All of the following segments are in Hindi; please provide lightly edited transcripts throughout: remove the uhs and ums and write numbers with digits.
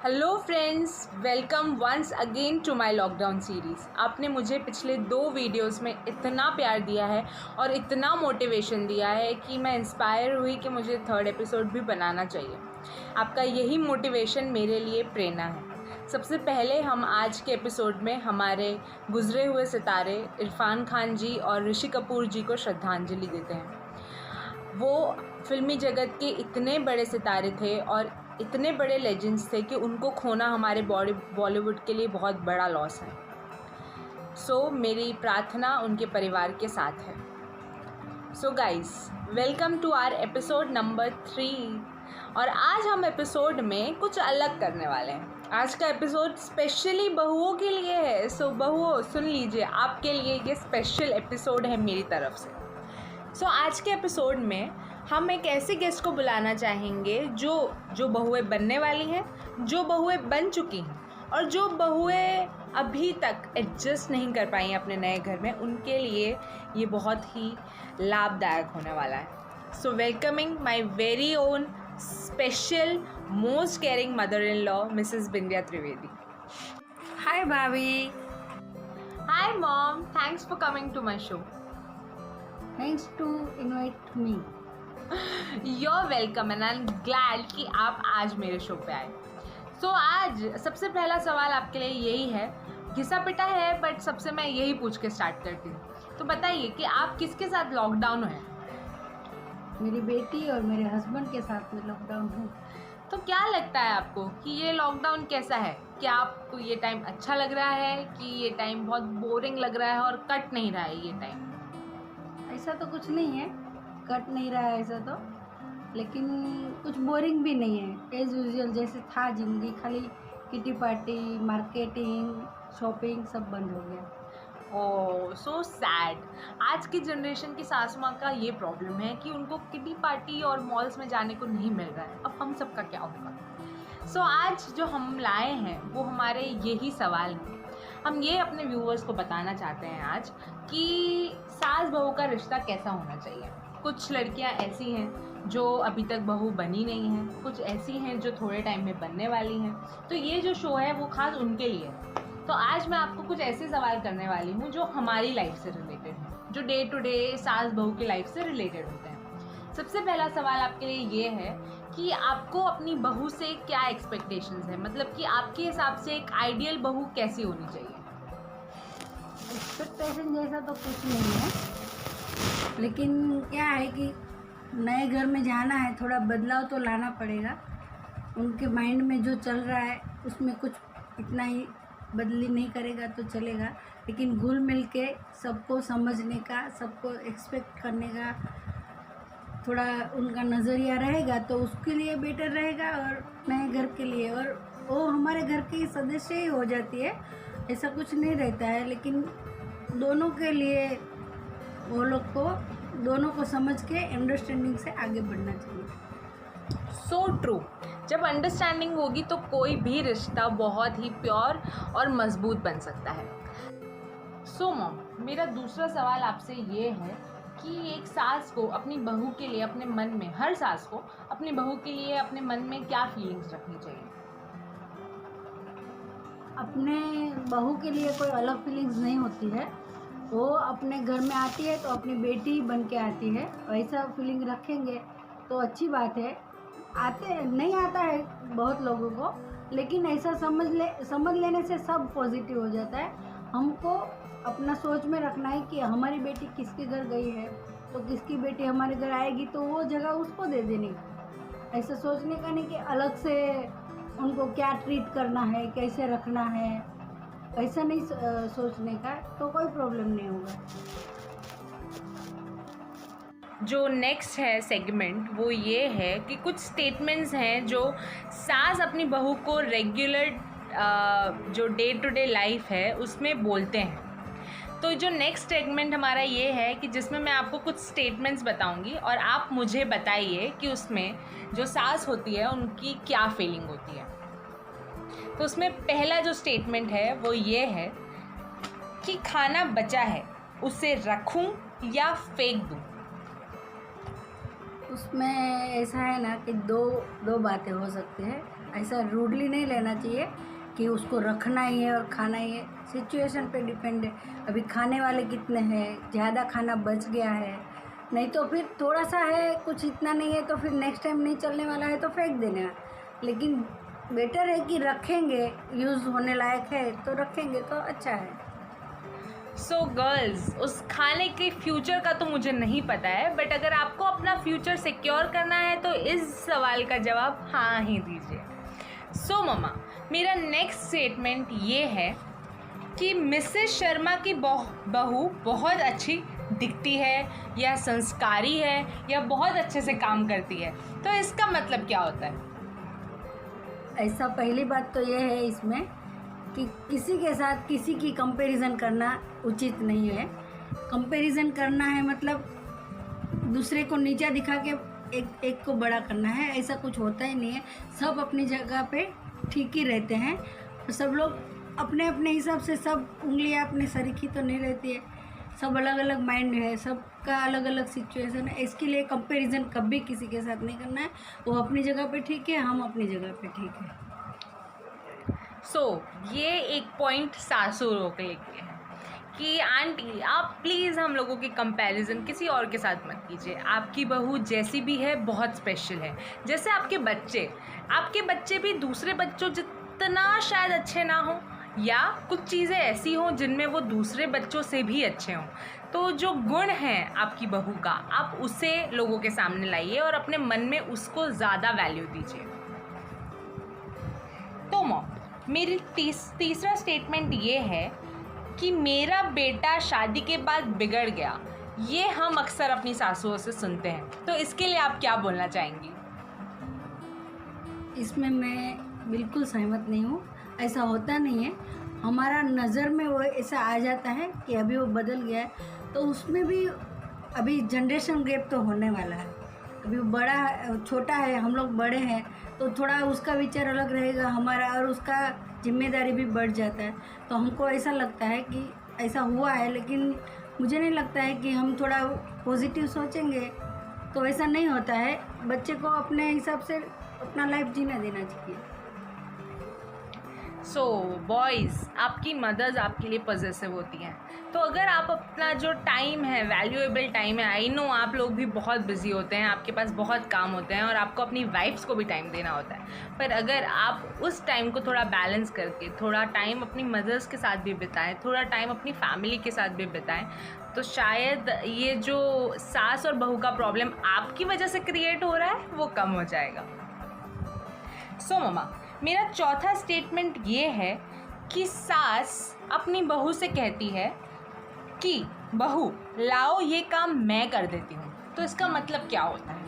Hello friends, welcome once again to my lockdown series. आपने मुझे पिछले 2 वीडियोस में इतना प्यार दिया है और इतना मोटिवेशन दिया है कि मैं इंस्पायर हुई कि मुझे 3rd एपिसोड भी बनाना चाहिए। आपका यही मोटिवेशन मेरे लिए प्रेरणा है। सबसे पहले हम आज के एपिसोड में हमारे गुजरे हुए सितारे इरफान खान जी और ऋषि कपूर जी को श्रद्धांजलि देते हैं। वो फिल्मी जगत के इतने बड़े सितारे थे और इतने बड़े लेजेंड्स थे कि उनको खोना हमारे बॉलीवुड के लिए बहुत बड़ा लॉस है। मेरी प्रार्थना उनके परिवार के साथ है। Guys, welcome to our episode number 3 और आज हम एपिसोड में कुछ अलग करने वाले हैं। आज का एपिसोड स्पेशली बहुओं के लिए है। बहुओं, सुन लीजिए, आपके लिए ये स्पेशल एपिसोड है मेरी तरफ से। आज के एपिसोड में हम एक ऐसे गेस्ट को बुलाना चाहेंगे जो बहुएं बनने वाली हैं, जो बहुएं बन चुकी हैं और जो बहुएं अभी तक एडजस्ट नहीं कर पाई अपने नए घर में। उनके लिए ये बहुत ही लाभदायक होने वाला है। Welcoming my very own special most caring mother in law Mrs Bindiya Trivedi. Hi भाभी। Hi mom, thanks for coming to my show. Thanks to invite me. You're welcome and I'm glad कि आप आज मेरे शो पे आए। आज सबसे पहला सवाल आपके लिए यही है, घिसा पिटा है बट सबसे मैं यही पूछ के स्टार्ट करती हूँ। तो बताइए कि आप किसके साथ लॉकडाउन है? मेरी बेटी और मेरे हस्बैंड के साथ में लॉकडाउन हूँ। तो क्या लगता है आपको कि ये लॉकडाउन कैसा है? क्या आपको ये टाइम अच्छा लग रहा है कि ये टाइम बहुत बोरिंग लग रहा है और कट नहीं रहा है ये टाइम? ऐसा तो कुछ नहीं है, कट नहीं रहा है ऐसा तो, लेकिन कुछ बोरिंग भी नहीं है। एज यूजुअल जैसे था जिंदगी, खाली किटी पार्टी, मार्केटिंग, शॉपिंग सब बंद हो गया। ओह, सो सैड। आज की जनरेशन की सासू माँ का ये प्रॉब्लम है कि उनको किटी पार्टी और मॉल्स में जाने को नहीं मिल रहा है। अब हम सबका क्या होगा? आज जो हम लाए हैं वो हमारे यही सवाल हैं। हम ये अपने व्यूअर्स को बताना चाहते हैं आज कि सास बहू का रिश्ता कैसा होना चाहिए। कुछ लड़कियां ऐसी हैं जो अभी तक बहू बनी नहीं हैं, कुछ ऐसी हैं जो थोड़े टाइम में बनने वाली हैं। तो ये जो शो है वो खास उनके लिए है। तो आज मैं आपको कुछ ऐसे सवाल करने वाली हूँ जो हमारी लाइफ से रिलेटेड हैं, जो डे टू डे सास बहू की लाइफ से रिलेटेड होते हैं। सबसे पहला सवाल आपके लिए ये है कि आपको अपनी बहू से क्या एक्सपेक्टेशंस है, मतलब कि आपके हिसाब से एक आइडियल बहू कैसी होनी चाहिए? एक्सपेक्टेशन जैसा तो कुछ नहीं है, लेकिन क्या है कि नए घर में जाना है, थोड़ा बदलाव तो लाना पड़ेगा। उनके माइंड में जो चल रहा है उसमें कुछ इतना ही बदली नहीं करेगा तो चलेगा, लेकिन घुल मिल के सबको समझने का, सबको एक्सपेक्ट करने का थोड़ा उनका नज़रिया रहेगा तो उसके लिए बेटर रहेगा और नए घर के लिए। और वो हमारे घर के सदस्य ही हो जाती है, ऐसा कुछ नहीं रहता है, लेकिन दोनों के लिए वो लोग को दोनों को समझ के अंडरस्टैंडिंग से आगे बढ़ना चाहिए। So true. जब अंडरस्टैंडिंग होगी तो कोई भी रिश्ता बहुत ही प्योर और मजबूत बन सकता है। मॉम, मेरा दूसरा सवाल आपसे ये है कि एक सास को अपनी बहू के लिए अपने मन में, हर सास को अपनी बहू के लिए अपने मन में क्या फीलिंग्स रखनी चाहिए? अपने बहू के लिए कोई अलग फीलिंग्स नहीं होती है। वो अपने घर में आती है तो अपनी बेटी बन के आती है, वैसा फीलिंग रखेंगे तो अच्छी बात है। नहीं आता है बहुत लोगों को, लेकिन ऐसा समझ लेने से सब पॉजिटिव हो जाता है। हमको अपना सोच में रखना है कि हमारी बेटी किसके घर गई है तो किसकी बेटी हमारे घर आएगी तो वो जगह उसको दे देने का। ऐसा सोचने का नहीं कि अलग से उनको क्या ट्रीट करना है, कैसे रखना है, ऐसा नहीं सोचने का, तो कोई प्रॉब्लम नहीं होगा। जो नेक्स्ट है सेगमेंट वो ये है कि कुछ स्टेटमेंट्स हैं जो सास अपनी बहू को रेगुलर जो डे टू डे लाइफ है उसमें बोलते हैं। तो जो नेक्स्ट सेगमेंट हमारा ये है कि जिसमें मैं आपको कुछ स्टेटमेंट्स बताऊंगी और आप मुझे बताइए कि उसमें जो सास होती है उनकी क्या फीलिंग होती है। तो उसमें पहला जो स्टेटमेंट है वो ये है कि खाना बचा है उसे रखूं या फेंक दूं। उसमें ऐसा है ना कि दो बातें हो सकती है। ऐसा रूडली नहीं लेना चाहिए कि उसको रखना ही है और खाना ही है। सिचुएशन पे डिपेंड है। अभी खाने वाले कितने हैं, ज़्यादा खाना बच गया है, नहीं तो फिर थोड़ा सा है, कुछ इतना नहीं है तो फिर नेक्स्ट टाइम नहीं चलने वाला है तो फेंक देना। लेकिन बेटर है कि रखेंगे, यूज़ होने लायक है तो रखेंगे तो अच्छा है। सो गर्ल्स, उस खाने के फ्यूचर का तो मुझे नहीं पता है, बट अगर आपको अपना फ्यूचर सिक्योर करना है तो इस सवाल का जवाब हाँ ही दीजिए। सो मम्मा, मेरा नेक्स्ट स्टेटमेंट ये है कि मिसेस शर्मा की बहू बहुत अच्छी दिखती है, या संस्कारी है, या बहुत अच्छे से काम करती है, तो इसका मतलब क्या होता है? ऐसा पहली बात तो ये है इसमें कि किसी के साथ किसी की कंपैरिजन करना उचित नहीं है। कंपैरिजन करना है मतलब दूसरे को नीचा दिखा के एक को बड़ा करना है, ऐसा कुछ होता ही नहीं है। सब अपनी जगह पे ठीक ही रहते हैं। सब लोग अपने अपने हिसाब से, सब उंगलियां अपने सरीखी तो नहीं रहती है, सब अलग अलग माइंड है, सबका अलग अलग सिचुएशन है। इसके लिए कंपैरिजन कभी किसी के साथ नहीं करना है। वो अपनी जगह पे ठीक है, हम अपनी जगह पे ठीक है। ये एक पॉइंट सासुरों के लिए है कि आंटी आप प्लीज़ हम लोगों की कंपैरिजन किसी और के साथ मत कीजिए। आपकी बहू जैसी भी है बहुत स्पेशल है। जैसे आपके बच्चे भी दूसरे बच्चों जितना शायद अच्छे ना हो, या कुछ चीज़ें ऐसी हों जिनमें वो दूसरे बच्चों से भी अच्छे हों। तो जो गुण हैं आपकी बहू का, आप उसे लोगों के सामने लाइए और अपने मन में उसको ज़्यादा वैल्यू दीजिए। तो मॉम, मेरी तीसरा स्टेटमेंट ये है कि मेरा बेटा शादी के बाद बिगड़ गया। ये हम अक्सर अपनी सासुओं से सुनते हैं, तो इसके लिए आप क्या बोलना चाहेंगी? इसमें मैं बिल्कुल सहमत नहीं हूँ। ऐसा होता नहीं है। हमारा नज़र में वो ऐसा आ जाता है कि अभी वो बदल गया है, तो उसमें भी अभी जनरेशन गैप तो होने वाला है। अभी वो छोटा है, हम लोग बड़े हैं, तो थोड़ा उसका विचार अलग रहेगा हमारा, और उसका जिम्मेदारी भी बढ़ जाता है। तो हमको ऐसा लगता है कि ऐसा हुआ है, लेकिन मुझे नहीं लगता है कि हम थोड़ा पॉजिटिव सोचेंगे तो ऐसा नहीं होता है। बच्चे को अपने हिसाब से अपना लाइफ जीने देना चाहिए। सो बॉयज़, आपकी मदर्स आपके लिए पॉजेसिव होती हैं, तो अगर आप अपना जो टाइम है, वैल्यूएबल टाइम है, आई नो आप लोग भी बहुत बिजी होते हैं, आपके पास बहुत काम होते हैं और आपको अपनी वाइफ्स को भी टाइम देना होता है, पर अगर आप उस टाइम को थोड़ा बैलेंस करके थोड़ा टाइम अपनी मदर्स के साथ भी बिताएं, थोड़ा टाइम अपनी फैमिली के साथ भी बिताएं, तो शायद ये जो सास और बहू का प्रॉब्लम आपकी वजह से क्रिएट हो रहा है वो कम हो जाएगा। सो मम्मा, मेरा चौथा स्टेटमेंट ये है कि सास अपनी बहू से कहती है कि बहू लाओ ये काम मैं कर देती हूँ, तो इसका मतलब क्या होता है?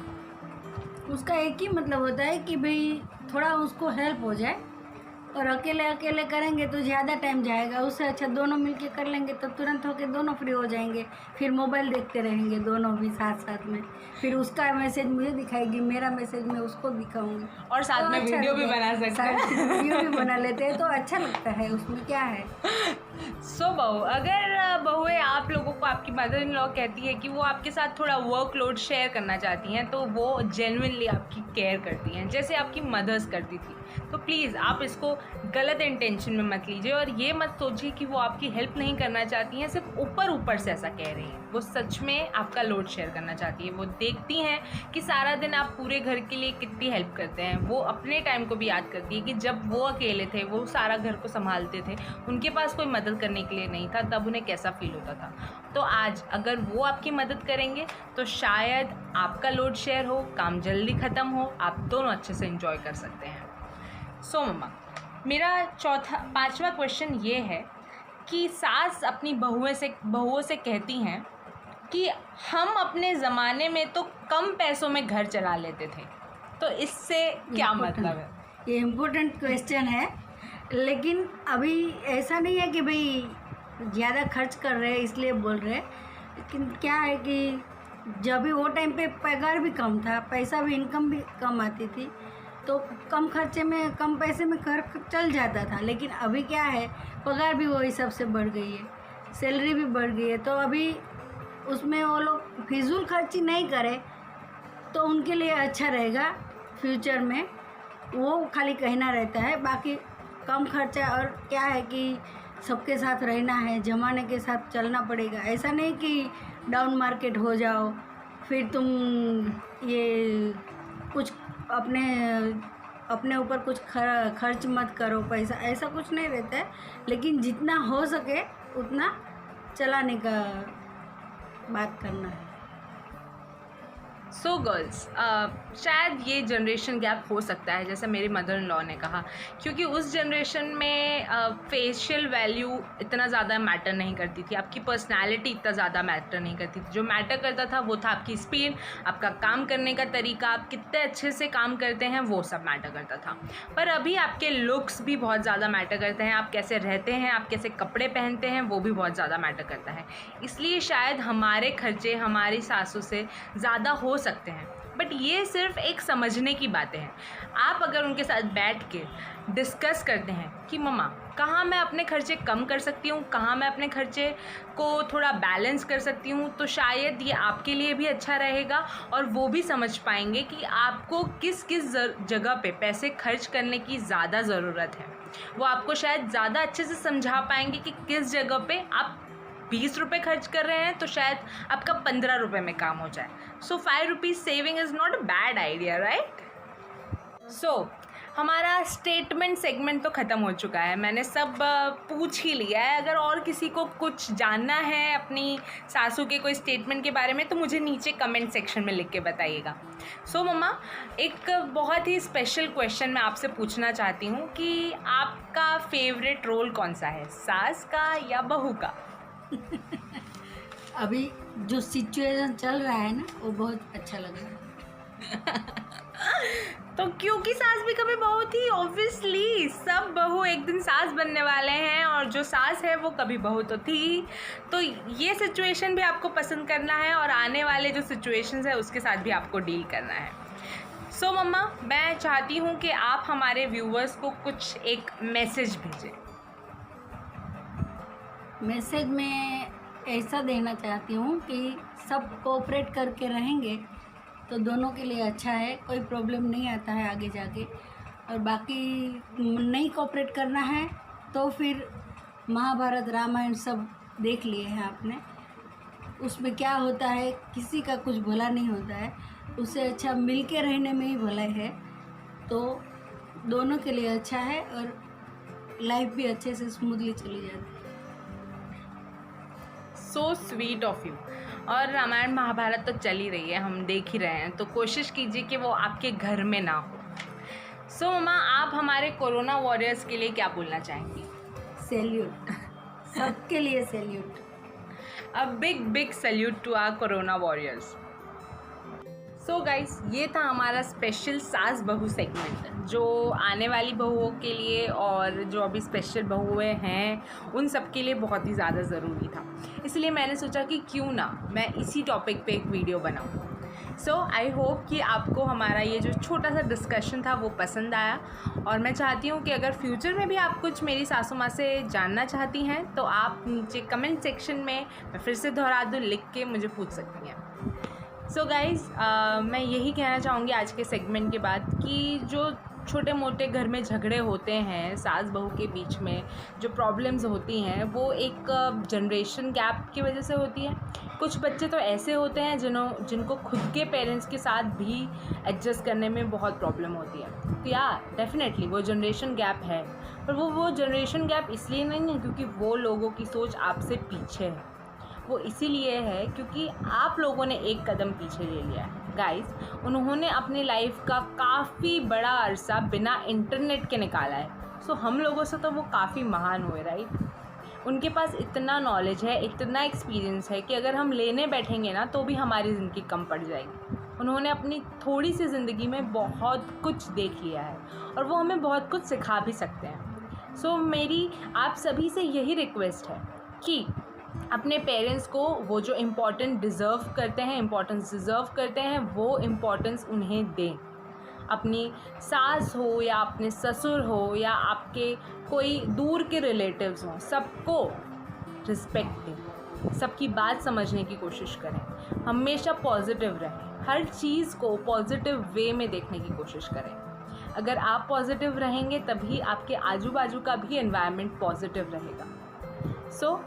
उसका एक ही मतलब होता है कि भाई थोड़ा उसको हेल्प हो जाए, और अकेले अकेले करेंगे तो ज़्यादा टाइम जाएगा। उससे अच्छा दोनों मिलके कर लेंगे तो तुरंत होके दोनों फ्री हो जाएंगे। फिर मोबाइल देखते रहेंगे दोनों भी साथ साथ में, फिर उसका मैसेज मुझे दिखाएगी, मेरा मैसेज मैं उसको दिखाऊंगी, और साथ तो में अच्छा वीडियो भी बना सकते हैं। वीडियो भी बना लेते हैं तो अच्छा लगता है, उसमें क्या है। सो बहू, अगर बहुएं आप लोगों को आपकी मदर इन लॉ कहती है कि वो आपके साथ थोड़ा वर्कलोड शेयर करना चाहती हैं, तो वो जेन्युइनली आपकी केयर करती हैं जैसे आपकी मदर्स करती थी, तो प्लीज़ आप इसको गलत इंटेंशन में मत लीजिए और ये मत सोचिए कि वो आपकी हेल्प नहीं करना चाहती हैं, सिर्फ ऊपर से ऐसा कह रही हैं। वो सच में आपका लोड शेयर करना चाहती है। वो देखती हैं कि सारा दिन आप पूरे घर के लिए कितनी हेल्प करते हैं। वो अपने टाइम को भी याद करती है कि जब वो अकेले थे, वो सारा घर को संभालते थे, उनके पास कोई मदद करने के लिए नहीं था, तब उन्हें कैसा फील होता था। तो आज अगर वो आपकी मदद करेंगे तो शायद आपका लोड शेयर हो, काम जल्दी ख़त्म हो, आप दोनों अच्छे से एंजॉय कर सकते हैं। सो मम्मा, मेरा पांचवा क्वेश्चन ये है कि सास अपनी बहुओं से कहती हैं कि हम अपने ज़माने में तो कम पैसों में घर चला लेते थे, तो इससे क्या मतलब है? ये इम्पोर्टेंट क्वेश्चन है, लेकिन अभी ऐसा नहीं है कि भाई ज़्यादा खर्च कर रहे हैं इसलिए बोल रहे हैं, लेकिन क्या है कि जब भी वो टाइम पे पगार भी कम था, पैसा भी, इनकम भी कम आती थी, तो कम खर्चे में, कम पैसे में घर चल जाता था। लेकिन अभी क्या है, पगार भी वही सबसे बढ़ गई है, सैलरी भी बढ़ गई है, तो अभी उसमें वो लोग फिजूल खर्ची नहीं करे, तो उनके लिए अच्छा रहेगा फ्यूचर में। वो खाली कहना रहता है, बाकी कम खर्चा। और क्या है कि सबके साथ रहना है, ज़माने के साथ चलना पड़ेगा। ऐसा नहीं कि डाउन मार्केट हो जाओ फिर तुम ये कुछ अपने ऊपर कुछ खर्च मत करो पैसा, ऐसा कुछ नहीं रहता है। लेकिन जितना हो सके उतना चलाने का बात करना है। सो गर्ल्स, शायद ये जनरेशन गैप हो सकता है, जैसे मेरी मदर इन लॉ ने कहा, क्योंकि उस जनरेशन में फेशियल वैल्यू इतना ज़्यादा मैटर नहीं करती थी, आपकी पर्सनालिटी इतना ज़्यादा मैटर नहीं करती थी। जो मैटर करता था वो था आपकी स्पीड, आपका काम करने का तरीका, आप कितने अच्छे से काम करते हैं, वो सब मैटर करता था। पर अभी आपके लुक्स भी बहुत ज़्यादा मैटर करते हैं, आप कैसे रहते हैं, आप कैसे कपड़े पहनते हैं, वो भी बहुत ज़्यादा मैटर करता है। इसलिए शायद हमारे खर्चे हमारी सासों से ज़्यादा हो सकते हैं, बट ये सिर्फ एक समझने की बातें हैं। आप अगर उनके साथ बैठ के डिस्कस करते हैं कि मम्मा कहाँ मैं अपने खर्चे कम कर सकती हूँ, कहाँ मैं अपने खर्चे को थोड़ा बैलेंस कर सकती हूँ, तो शायद ये आपके लिए भी अच्छा रहेगा और वो भी समझ पाएंगे कि आपको किस किस जगह पे पैसे खर्च करने की ज़्यादा ज़रूरत है। वो आपको शायद ज़्यादा अच्छे से समझा पाएंगे कि किस जगह पे आप 20 रुपये खर्च कर रहे हैं तो शायद आपका 15 रुपये में काम हो जाए। So 5 rupees saving is not a bad idea, right? So हमारा स्टेटमेंट सेगमेंट तो ख़त्म हो चुका है, मैंने सब पूछ ही लिया है। अगर और किसी को कुछ जानना है अपनी सासू के कोई स्टेटमेंट के बारे में तो मुझे नीचे कमेंट सेक्शन में लिख के बताइएगा। सो मम्मा, एक बहुत ही स्पेशल क्वेश्चन मैं आपसे पूछना चाहती हूँ कि आपका फेवरेट रोल कौन सा है, सास का या बहू का? अभी जो सिचुएशन चल रहा है ना, वो बहुत अच्छा लग रहा है। तो क्योंकि सास भी कभी बहू थी, ऑब्वियसली सब बहू एक दिन सास बनने वाले हैं, और जो सास है वो कभी बहू तो थी। तो ये सिचुएशन भी आपको पसंद करना है और आने वाले जो सिचुएशंस है उसके साथ भी आपको डील करना है। सो मम्मा, मैं चाहती हूँ कि आप हमारे व्यूवर्स को कुछ एक मैसेज भेजें। मैसेज में ऐसा देना चाहती हूँ कि सब कोऑपरेट करके रहेंगे तो दोनों के लिए अच्छा है, कोई प्रॉब्लम नहीं आता है आगे जाके। और बाकी नहीं कोऑपरेट करना है तो फिर महाभारत रामायण सब देख लिए हैं आपने, उसमें क्या होता है, किसी का कुछ भला नहीं होता है, उससे अच्छा मिल के रहने में ही भला है। तो दोनों के लिए अच्छा है और लाइफ भी अच्छे से स्मूथली चली जाती है। So sweet of you. और रामायण महाभारत तो चल ही रही है, हम देख ही रहे हैं, तो कोशिश कीजिए कि वो आपके घर में ना हो। सो मम्मा, आप हमारे कोरोना वॉरियर्स के लिए क्या बोलना चाहेंगी? सैल्यूट, सबके लिए salute. A big big salute to our corona warriors. So guys, ये था हमारा स्पेशल सास बहू सेगमेंट, जो आने वाली बहुओं के लिए और जो अभी स्पेशल बहुएं हैं उन सब के लिए बहुत ही ज़्यादा ज़रूरी था। इसलिए मैंने सोचा कि क्यों ना मैं इसी टॉपिक पे एक वीडियो बनाऊँ। सो आई होप कि आपको हमारा ये जो छोटा सा डिस्कशन था वो पसंद आया, और मैं चाहती हूँ कि अगर फ्यूचर में भी आप कुछ मेरी सासू माँ से जानना चाहती हैं तो आप नीचे कमेंट सेक्शन में, मैं फिर से दोहरा दूँ, लिख के मुझे पूछ सकती हैं। सो गाइज़, मैं यही कहना चाहूँगी आज के सेगमेंट के बाद कि जो छोटे मोटे घर में झगड़े होते हैं सास बहू के बीच में, जो प्रॉब्लम्स होती हैं वो एक जनरेशन गैप की वजह से होती है। कुछ बच्चे तो ऐसे होते हैं जिनको खुद के पेरेंट्स के साथ भी एडजस्ट करने में बहुत प्रॉब्लम होती है। तो या डेफिनेटली वो जनरेशन गैप है, पर वो जनरेशन गैप इसलिए नहीं है क्योंकि वो लोगों की सोच आपसे पीछे है, वो इसीलिए है क्योंकि आप लोगों ने एक कदम पीछे ले लिया है। गाइस, उन्होंने अपनी लाइफ का काफ़ी बड़ा अरसा बिना इंटरनेट के निकाला है। सो हम लोगों से तो वो काफ़ी महान हुए, राइट? उनके पास इतना नॉलेज है, इतना एक्सपीरियंस है कि अगर हम लेने बैठेंगे ना तो भी हमारी ज़िंदगी कम पड़ जाएगी। उन्होंने अपनी थोड़ी सी ज़िंदगी में बहुत कुछ देख लिया है और वो हमें बहुत कुछ सिखा भी सकते हैं। सो मेरी आप सभी से यही रिक्वेस्ट है कि अपने पेरेंट्स को वो जो इम्पोर्टेंस डिज़र्व करते हैं वो इम्पोर्टेंस उन्हें दें। अपनी सास हो या अपने ससुर हो या आपके कोई दूर के रिलेटिव्स हों, सबको रिस्पेक्ट दें, सबकी बात समझने की कोशिश करें, हमेशा पॉजिटिव रहें। हर चीज़ को पॉजिटिव वे में देखने की कोशिश करें। अगर आप पॉजिटिव रहेंगे तभी आपके आजू बाजू का भी एनवायरनमेंट पॉजिटिव रहेगा।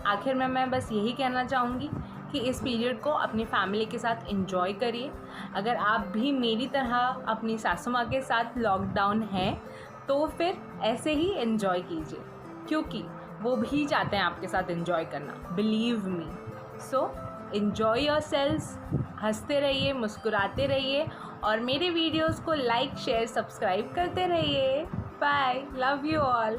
आखिर में मैं बस यही कहना चाहूँगी कि इस पीरियड को अपनी फैमिली के साथ एंजॉय करिए। अगर आप भी मेरी तरह अपनी सासू माँ के साथ लॉकडाउन हैं तो फिर ऐसे ही एंजॉय कीजिए, क्योंकि वो भी चाहते हैं आपके साथ एंजॉय करना, बिलीव मी। एंजॉय योरसेल्व्स, हंसते रहिए, मुस्कुराते रहिए और मेरे वीडियोस को लाइक, शेयर, सब्सक्राइब करते रहिए। Bye, love you all.